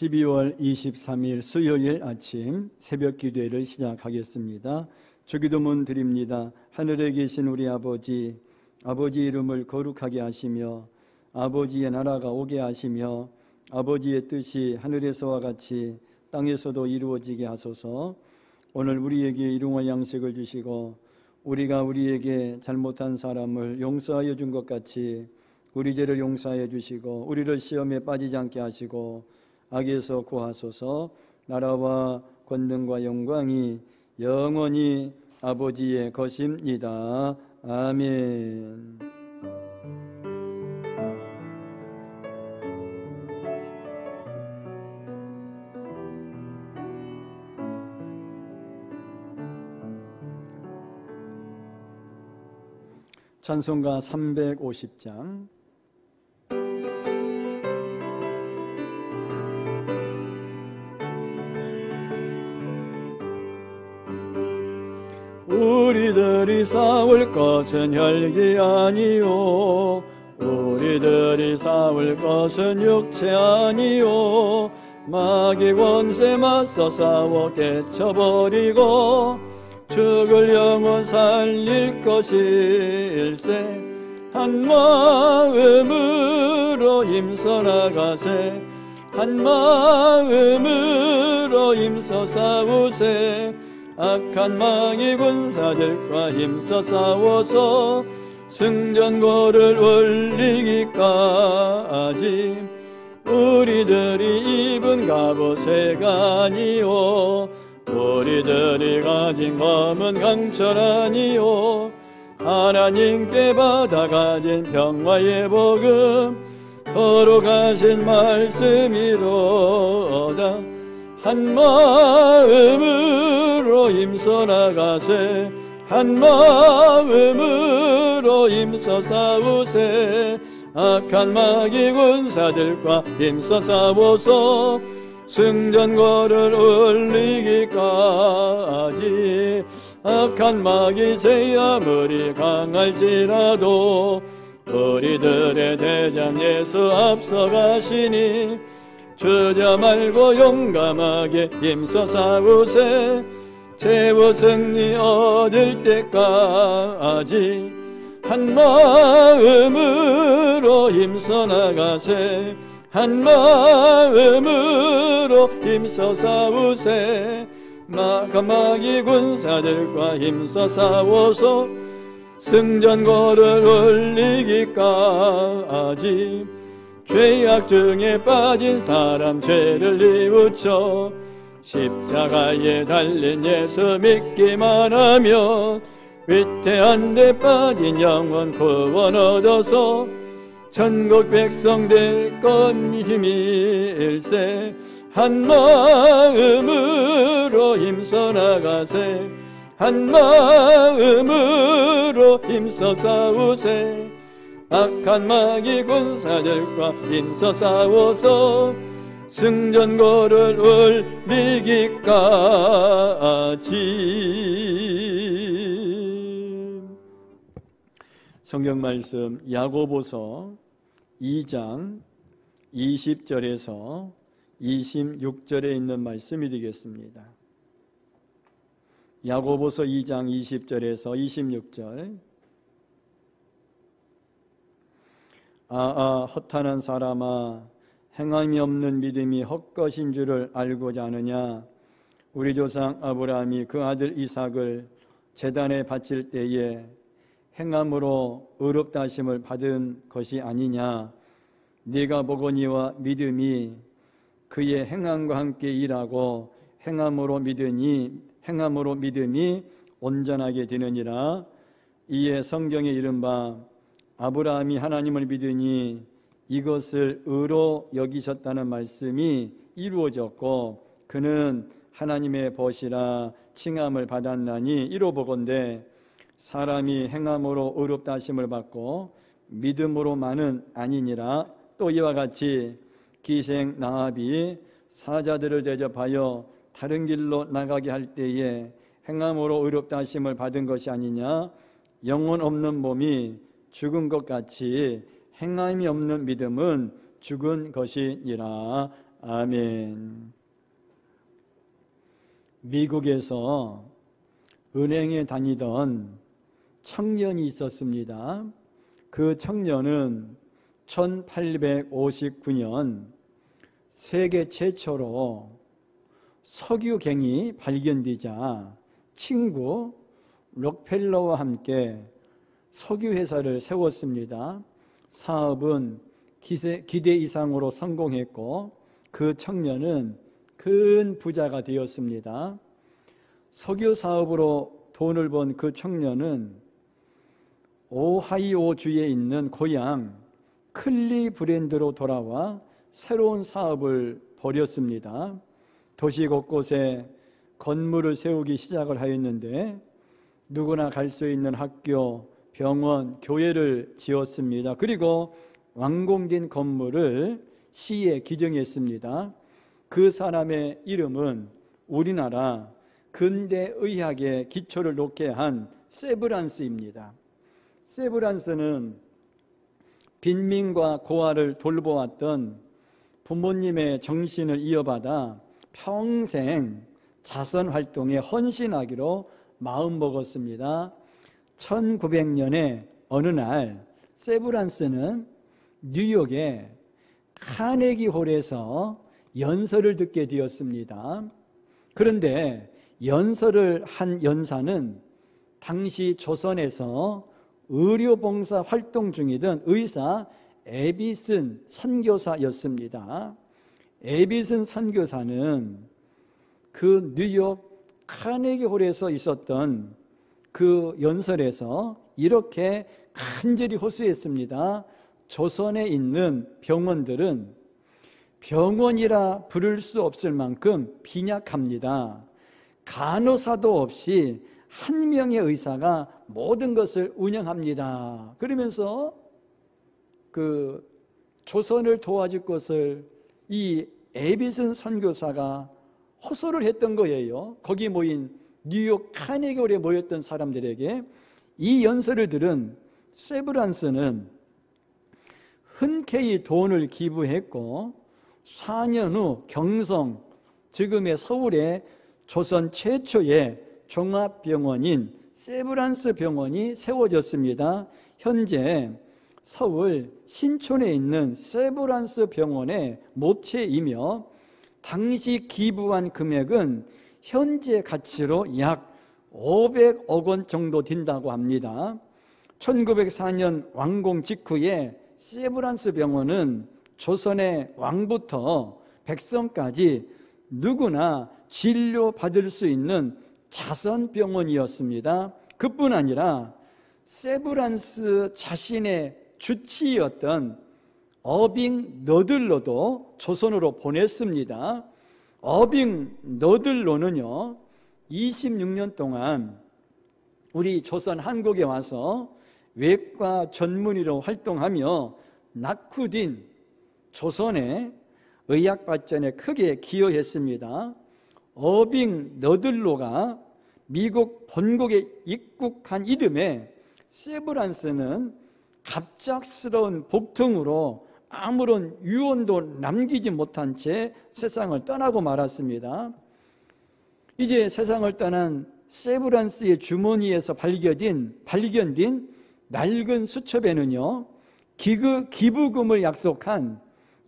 12월 23일 수요일 아침 새벽 기도회를 시작하겠습니다. 주기도문 드립니다. 하늘에 계신 우리 아버지, 아버지 이름을 거룩하게 하시며 아버지의 나라가 오게 하시며 아버지의 뜻이 하늘에서와 같이 땅에서도 이루어지게 하소서. 오늘 우리에게 일용할 양식을 주시고 우리가 우리에게 잘못한 사람을 용서하여 준 것 같이 우리 죄를 용서하여 주시고 우리를 시험에 빠지지 않게 하시고 악에서 구하소서. 나라와 권능과 영광이 영원히 아버지의 것입니다. 아멘. 찬송가 350장. 우리들이 싸울 것은 혈기 아니요, 우리들이 싸울 것은 육체 아니요, 마귀 권세 맞서 싸워 깨쳐버리고 죽을 영혼 살릴 것일세. 한 마음으로 힘써 나가세, 한 마음으로 힘써 싸우세. 악한 마귀 군사들과 힘써 싸워서 승전고를 올리기까지 우리들이 입은 갑옷새가 아니요, 우리들이 가진 검은 강철 아니요, 하나님께 받아가진 평화의 복음 거룩하신 말씀이로다. 한 마음으로 힘써 나가세, 한 마음으로 힘써 싸우세. 악한 마귀 군사들과 힘써 싸워서 승전고를 올리기까지. 악한 마귀 제 아무리 강할지라도 우리들의 대장 예수 앞서가시니 주저 말고 용감하게 힘써 싸우세. 최후 승리 얻을 때까지 한 마음으로 힘써 나가세, 한 마음으로 힘써 싸우세. 악한 마귀 군사들과 힘써 싸워서 승전고를 올리기까지. 죄악 중에 빠진 사람 죄를 뉘우쳐 십자가에 달린 예수 믿기만 하면 위태한 데 빠진 영혼 구원 얻어서 천국 백성 될 것임일세. 한 마음으로 힘써 나가세, 한 마음으로 힘써 싸우세. 악한 마귀 군사들과 힘써 싸워서 승전고를 올리기까지. 성경 말씀 야고보서 2장 20절에서 26절에 있는 말씀이 되겠습니다. 야고보서 2장 20절에서 26절. 허탄한 사람아, 행함이 없는 믿음이 헛것인 줄을 알고자 하느냐. 우리 조상 아브라함이 그 아들 이삭을 제단에 바칠 때에 행함으로 의롭다 하심을 받은 것이 아니냐. 네가 보거니와 믿음이 그의 행함과 함께 일하고 행함으로 믿음이 온전하게 되느니라. 이에 성경에 이른바 아브라함이 하나님을 믿으니 이것을 의로 여기셨다는 말씀이 이루어졌고 그는 하나님의 벗이라 칭함을 받았나니. 이로 보건대 사람이 행함으로 의롭다 하심을 받고 믿음으로만은 아니니라. 또 이와 같이 기생 나합이 사자들을 대접하여 다른 길로 나가게 할 때에 행함으로 의롭다 하심을 받은 것이 아니냐. 영혼 없는 몸이 죽은 것 같이 행함이 없는 믿음은 죽은 것이니라. 아멘. 미국에서 은행에 다니던 청년이 있었습니다. 그 청년은 1859년 세계 최초로 석유갱이 발견되자 친구 록펠러와 함께 석유회사를 세웠습니다. 사업은 기대 이상으로 성공했고 그 청년은 큰 부자가 되었습니다. 석유 사업으로 돈을 번 그 청년은 오하이오주에 있는 고향 클리브랜드로 돌아와 새로운 사업을 벌였습니다. 도시 곳곳에 건물을 세우기 시작을 하였는데 누구나 갈 수 있는 학교, 병원, 교회를 지었습니다. 그리고 완공된 건물을 시에 기증했습니다. 그 사람의 이름은 우리나라 근대 의학의 기초를 놓게 한 세브란스입니다. 세브란스는 빈민과 고아를 돌보았던 부모님의 정신을 이어받아 평생 자선 활동에 헌신하기로 마음먹었습니다. 1900년에 어느 날 세브란스는 뉴욕의 카네기 홀에서 연설을 듣게 되었습니다. 그런데 연설을 한 연사는 당시 조선에서 의료봉사 활동 중이던 의사 에비슨 선교사였습니다. 에비슨 선교사는 그 뉴욕 카네기 홀에서 있었던 그 연설에서 이렇게 간절히 호소했습니다. 조선에 있는 병원들은 병원이라 부를 수 없을 만큼 빈약합니다. 간호사도 없이 한 명의 의사가 모든 것을 운영합니다. 그러면서 그 조선을 도와줄 것을 이 에비슨 선교사가 호소를 했던 거예요. 거기 모인 뉴욕 카네기홀에 모였던 사람들에게. 이 연설을 들은 세브란스는 흔쾌히 돈을 기부했고 4년 후 경성, 지금의 서울의 조선 최초의 종합병원인 세브란스 병원이 세워졌습니다. 현재 서울 신촌에 있는 세브란스 병원의 모체이며 당시 기부한 금액은 현재 가치로 약 500억 원 정도 된다고 합니다. 1904년 완공 직후에 세브란스 병원은 조선의 왕부터 백성까지 누구나 진료받을 수 있는 자선병원이었습니다. 그뿐 아니라 세브란스 자신의 주치의였던 어빙 너들로도 조선으로 보냈습니다. 어빙 너들로는요 26년 동안 우리 조선 한국에 와서 외과 전문의로 활동하며 낙후된 조선의 의학 발전에 크게 기여했습니다. 어빙 너들로가 미국 본국에 입국한 이듬해 세브란스는 갑작스러운 복통으로 아무런 유언도 남기지 못한 채 세상을 떠나고 말았습니다. 이제 세상을 떠난 세브란스의 주머니에서 발견된 낡은 수첩에는요 기부금을 약속한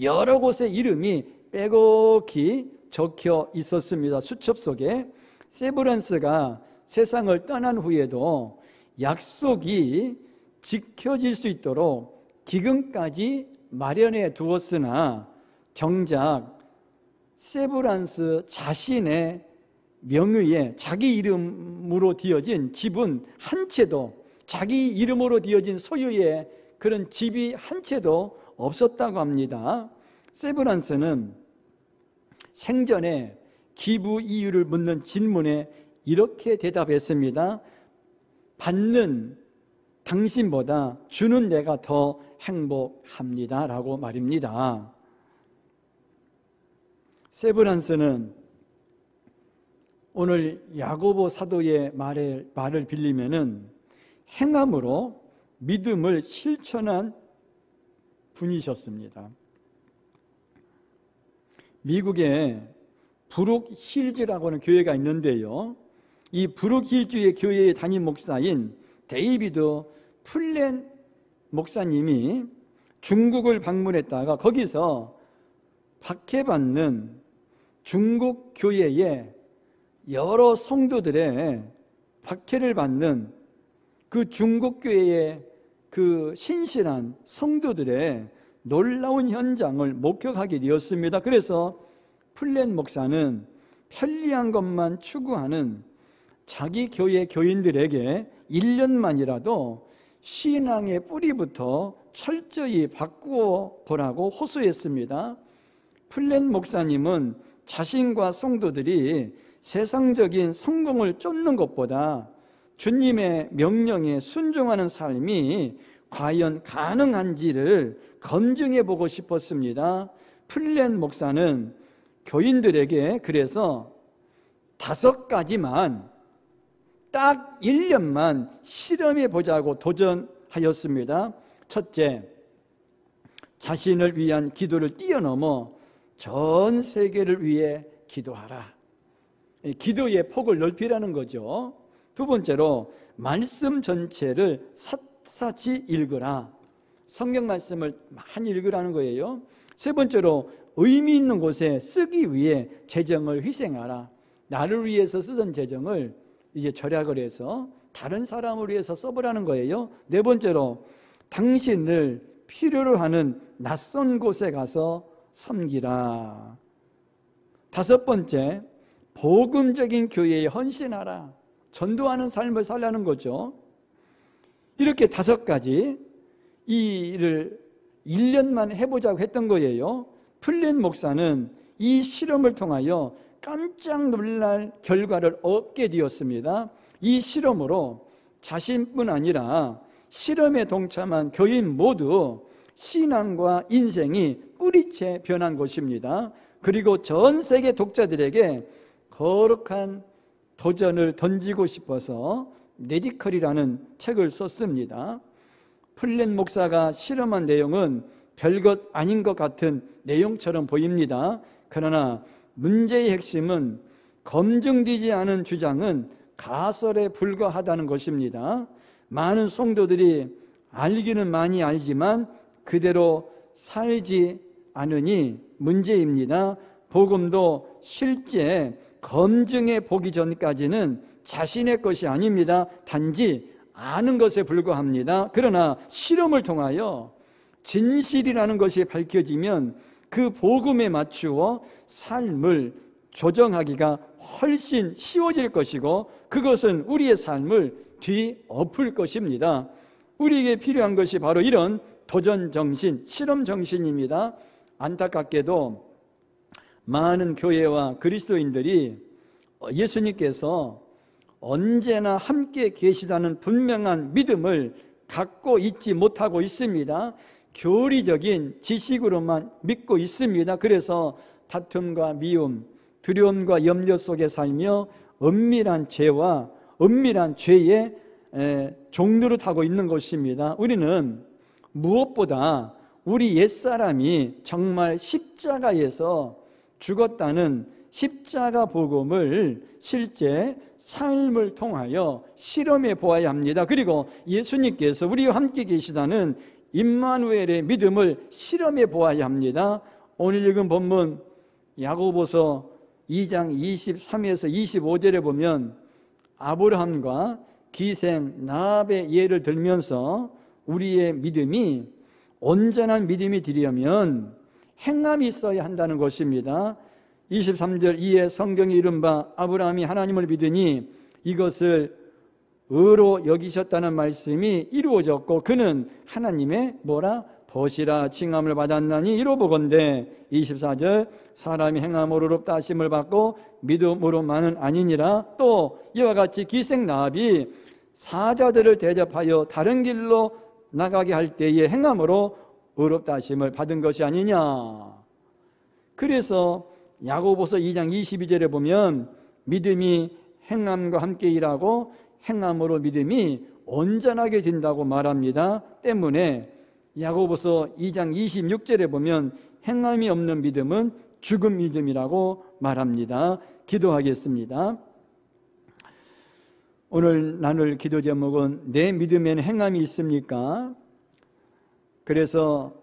여러 곳의 이름이 빼곡히 적혀 있었습니다. 수첩 속에. 세브란스가 세상을 떠난 후에도 약속이 지켜질 수 있도록 기금까지 마련해 두었으나 정작 세브란스 자신의 명의에 자기 이름으로 되어진 집은 한 채도, 자기 이름으로 되어진 소유의 그런 집이 한 채도 없었다고 합니다. 세브란스는 생전에 기부 이유를 묻는 질문에 이렇게 대답했습니다. 받는 당신보다 주는 내가 더 행복합니다 라고 말입니다. 세브란스는 오늘 야고보 사도의 말을 빌리면은 행함으로 믿음을 실천한 분이셨습니다. 미국에 브룩 힐즈라고 하는 교회가 있는데요, 이 브룩 힐즈의 교회의 담임 목사인 데이비드 플랜 목사님이 중국을 방문했다가 거기서 박해받는 중국 교회의 여러 성도들의 박해를 받는 그 중국 교회의 그 신실한 성도들의 놀라운 현장을 목격하게 되었습니다. 그래서 플랜 목사는 편리한 것만 추구하는 자기 교회 교인들에게 1년만이라도 신앙의 뿌리부터 철저히 바꾸어 보라고 호소했습니다. 플랜 목사님은 자신과 성도들이 세상적인 성공을 쫓는 것보다 주님의 명령에 순종하는 삶이 과연 가능한지를 검증해 보고 싶었습니다. 플랜 목사는 교인들에게 그래서 5가지만 딱 1년만 실험해 보자고 도전하였습니다. 첫째, 자신을 위한 기도를 뛰어넘어 전 세계를 위해 기도하라. 기도의 폭을 넓히라는 거죠. 두 번째로, 말씀 전체를 샅샅이 읽으라. 성경 말씀을 많이 읽으라는 거예요. 세 번째로, 의미 있는 곳에 쓰기 위해 재정을 희생하라. 나를 위해서 쓰던 재정을 이제 절약을 해서 다른 사람을 위해서 써보라는 거예요. 네 번째로, 당신을 필요로 하는 낯선 곳에 가서 섬기라. 다섯 번째, 복음적인 교회에 헌신하라. 전도하는 삶을 살라는 거죠. 이렇게 5가지 이 일을 1년만 해보자고 했던 거예요. 플랜 목사는 이 실험을 통하여 깜짝 놀랄 결과를 얻게 되었습니다. 이 실험으로 자신뿐 아니라 실험에 동참한 교인 모두 신앙과 인생이 뿌리채 변한 것입니다. 그리고 전 세계 독자들에게 거룩한 도전을 던지고 싶어서 레디컬이라는 책을 썼습니다. 플랜 목사가 실험한 내용은 별것 아닌 것 같은 내용처럼 보입니다. 그러나 문제의 핵심은 검증되지 않은 주장은 가설에 불과하다는 것입니다. 많은 성도들이 알기는 많이 알지만 그대로 살지 않으니 문제입니다. 복음도 실제 검증해 보기 전까지는 자신의 것이 아닙니다. 단지 아는 것에 불과합니다. 그러나 실험을 통하여 진실이라는 것이 밝혀지면 그 복음에 맞추어 삶을 조정하기가 훨씬 쉬워질 것이고 그것은 우리의 삶을 뒤엎을 것입니다. 우리에게 필요한 것이 바로 이런 도전정신, 실험정신입니다. 안타깝게도 많은 교회와 그리스도인들이 예수님께서 언제나 함께 계시다는 분명한 믿음을 갖고 있지 못하고 있습니다. 교리적인 지식으로만 믿고 있습니다. 그래서 다툼과 미움, 두려움과 염려 속에 살며 은밀한 죄와 은밀한 죄의 종로를 타고 있는 것입니다. 우리는 무엇보다 우리 옛사람이 정말 십자가에서 죽었다는 십자가 복음을 실제 삶을 통하여 실험해 보아야 합니다. 그리고 예수님께서 우리와 함께 계시다는 임마누엘의 믿음을 실험해 보아야 합니다. 오늘 읽은 본문 야고보서 2장 23에서 25절에 보면 아브라함과 기생 라합의 예를 들면서 우리의 믿음이 온전한 믿음이 되려면 행함이 있어야 한다는 것입니다. 23절, 이에 성경이 이른바 아브라함이 하나님을 믿으니 이것을 의로 여기셨다는 말씀이 이루어졌고 그는 하나님의 뭐라? 보시라 칭함을 받았나니 이로보건대 24절, 사람이 행함으로 의롭다 하심을 받고 믿음으로만은 아니니라. 또 이와 같이 기생 라합이 사자들을 대접하여 다른 길로 나가게 할 때에 행함으로 의롭다 하심을 받은 것이 아니냐. 그래서 야고보서 2장 22절에 보면 믿음이 행함과 함께 일하고 행함으로 믿음이 온전하게 된다고 말합니다. 때문에 야고보서 2장 26절에 보면 행함이 없는 믿음은 죽은 믿음이라고 말합니다. 기도하겠습니다. 오늘 나눌 기도 제목은 내 믿음에는 행함이 있습니까? 그래서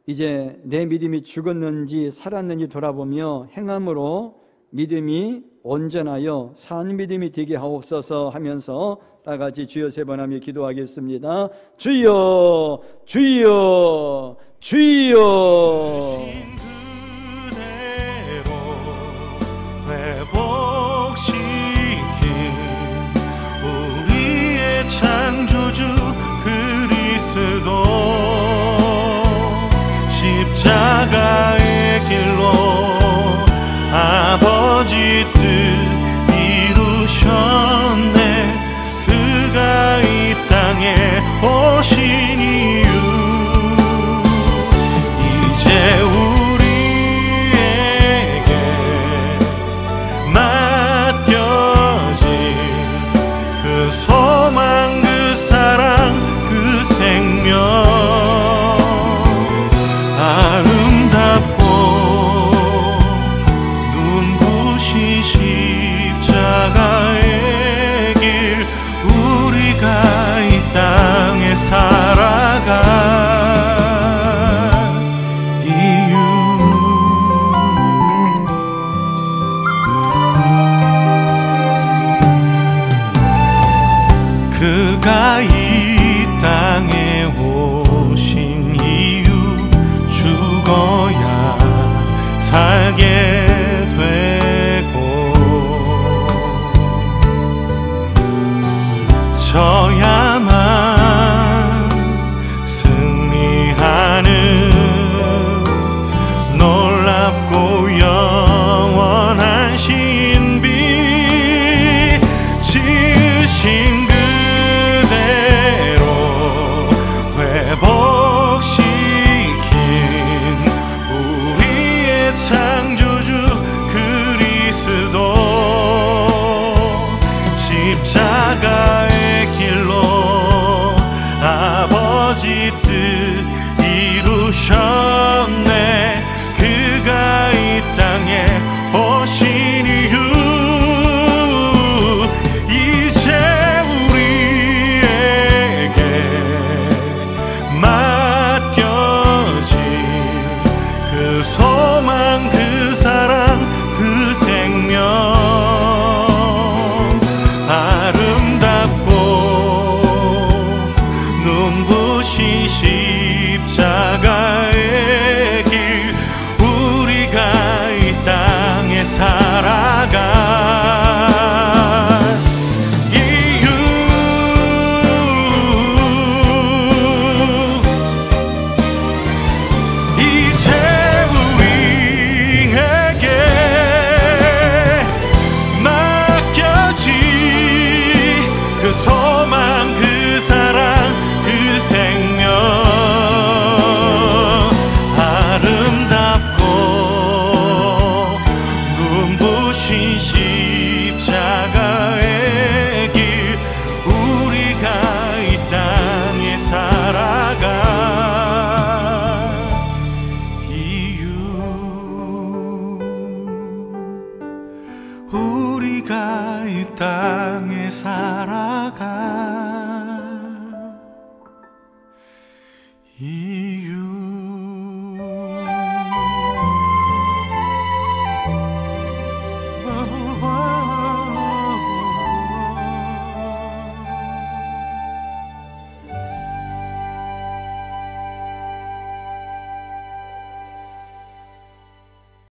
이제 내 믿음이 죽었는지 살았는지 돌아보며 행함으로 믿음이 온전하여 산 믿음이 되게 하옵소서 하면서 다 같이 주여 세 번 하며 기도하겠습니다. 주여, 주여, 주여. 창조주 그리스도 십자가의 길로 아버지 뜻 이루셨네. 그가 이 땅에 오신 이유 이제 우리에게 맡겨진 그 소망 그 사랑 그 생명 아름답고 눈부신 십자가의 길 우리가 이 땅에 살아갈 이유 그가 이 땅에 오신 이유 죽어야 살게 되고 져야만 승리하는 놀랍고 영원한 신비 지으신 그대로 회복시킨 우리의 창조주 그리스도 십자가의 길로 아버지 뜻 이루셨네. 그가 이 땅에 오신 이유 이제 우리에게 맡겨진 그 소망 그 사랑 그 생명 아름답고 눈부신 십자가의 길 우리가 이 땅에 살아갈 이유 이제 우리에게 맡겨진 그 소망 그 사랑 그 생명 아름답고 눈부신 십자가의 길 우리가 이 땅에 살아갈 이유 우리가 이 땅에 살아갈 이유